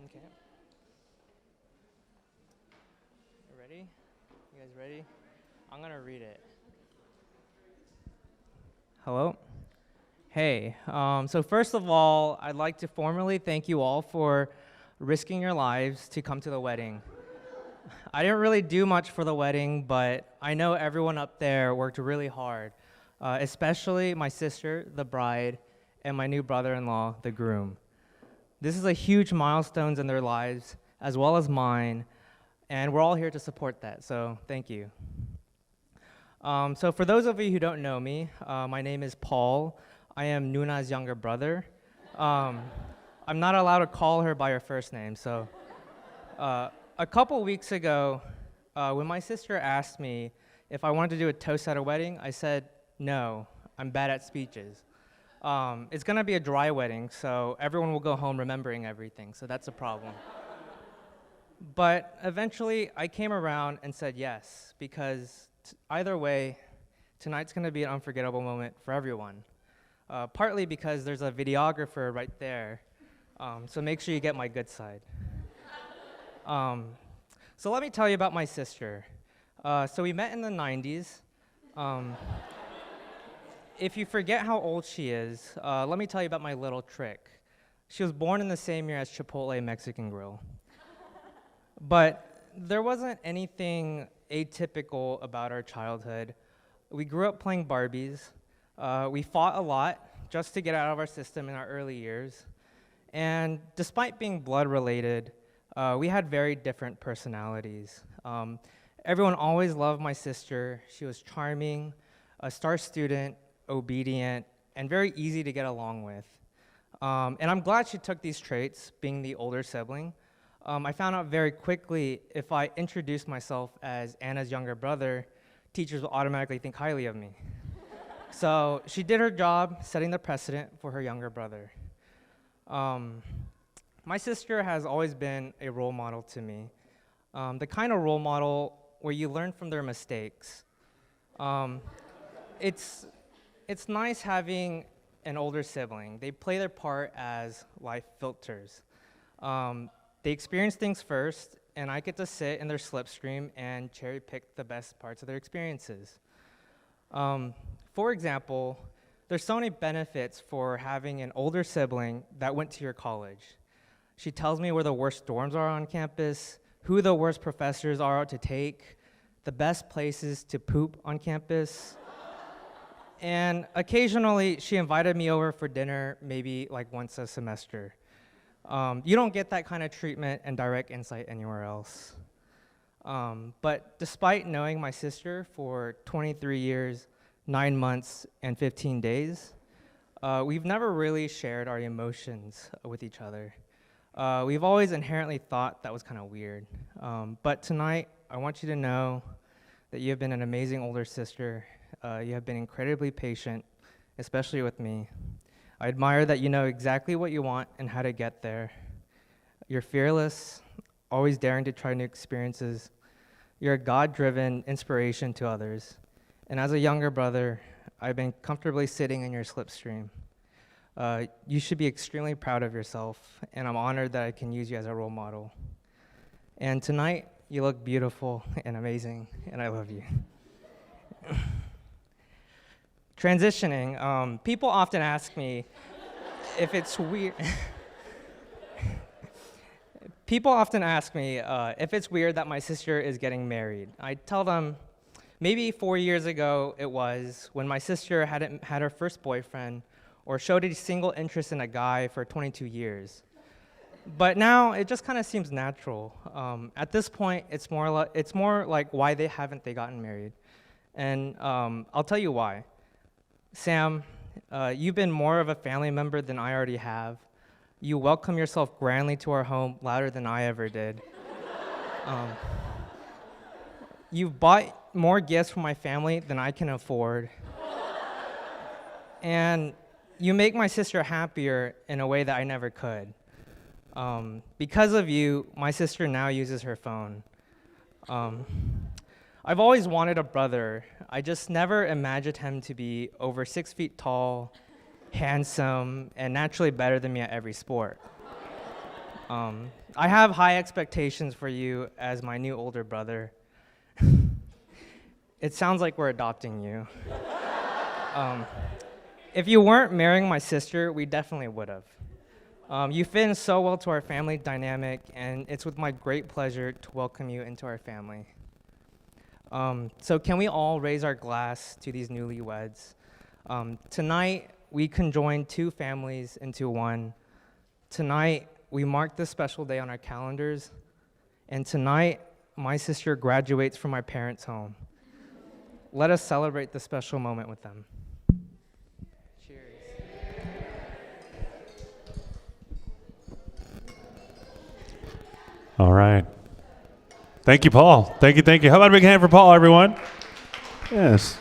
Okay. You ready? You guys ready? I'm gonna read it. Hello? Hey, so first of all, I'd like to formally thank you all for risking your lives to come to the wedding. I didn't really do much for the wedding, but I know everyone up there worked really hard, especially my sister, the bride, and my new brother-in-law, the groom. This is a huge milestone in their lives, as well as mine, and we're all here to support that, so thank you. So for those of you who don't know me, my name is Paul. I am Nuna's younger brother. I'm not allowed to call her by her first name, so a couple weeks ago, when my sister asked me if I wanted to do a toast at a wedding, I said, no, I'm bad at speeches. It's gonna be a dry wedding, so everyone will go home remembering everything, so that's a problem. But eventually, I came around and said yes, because either way, tonight's gonna be an unforgettable moment for everyone. Partly because there's a videographer right there, so make sure you get my good side. So let me tell you about my sister. So we met in the 90s. If you forget how old she is, let me tell you about my little trick. She was born in the same year as Chipotle Mexican Grill. But there wasn't anything atypical about our childhood. We grew up playing Barbies. We fought a lot just to get out of our system in our early years. And despite being blood related, we had very different personalities. Everyone always loved my sister. She was charming, a star student, obedient, and very easy to get along with. And I'm glad she took these traits, being the older sibling. I found out very quickly if I introduced myself as Anna's younger brother, teachers will automatically think highly of me. So she did her job setting the precedent for her younger brother. My sister has always been a role model to me, the kind of role model where you learn from their mistakes. It's nice having an older sibling. They play their part as life filters. They experience things first, and I get to sit in their slipstream and cherry pick the best parts of their experiences. For example, there's so many benefits for having an older sibling that went to your college. She tells me where the worst dorms are on campus, who the worst professors are to take, the best places to poop on campus. And occasionally, she invited me over for dinner, maybe like once a semester. You don't get that kind of treatment and direct insight anywhere else. But despite knowing my sister for 23 years, 9 months, and 15 days, we've never really shared our emotions with each other. We've always inherently thought that was kind of weird. But tonight, I want you to know that you have been an amazing older sister. You have been incredibly patient, especially with me. I admire that you know exactly what you want and how to get there. You're fearless, always daring to try new experiences. You're a God-driven inspiration to others. And as a younger brother, I've been comfortably sitting in your slipstream. You should be extremely proud of yourself, and I'm honored that I can use you as a role model. And tonight, you look beautiful and amazing, and I love you. Transitioning, people often ask me if it's weird. People often ask me if it's weird that my sister is getting married. I tell them maybe 4 years ago it was, when my sister hadn't had her first boyfriend or showed a single interest in a guy for 22 years. But now it just kind of seems natural. At this point, it's more like why haven't they gotten married? And I'll tell you why. Sam, you've been more of a family member than I already have. You welcome yourself grandly to our home louder than I ever did. You've bought more gifts for my family than I can afford. And you make my sister happier in a way that I never could. Because of you, my sister now uses her phone. I've always wanted a brother. I just never imagined him to be over 6 feet tall, handsome, and naturally better than me at every sport. I have high expectations for you as my new older brother. It sounds like we're adopting you. If you weren't marrying my sister, we definitely would have. You fit in so well to our family dynamic, and it's with my great pleasure to welcome you into our family. So can we all raise our glass to these newlyweds? Tonight, we conjoin two families into one. Tonight, we mark this special day on our calendars, and tonight, my sister graduates from my parents' home. Let us celebrate this special moment with them. Cheers. All right. Thank you, Paul. Thank you. How about a big hand for Paul, everyone? Yes.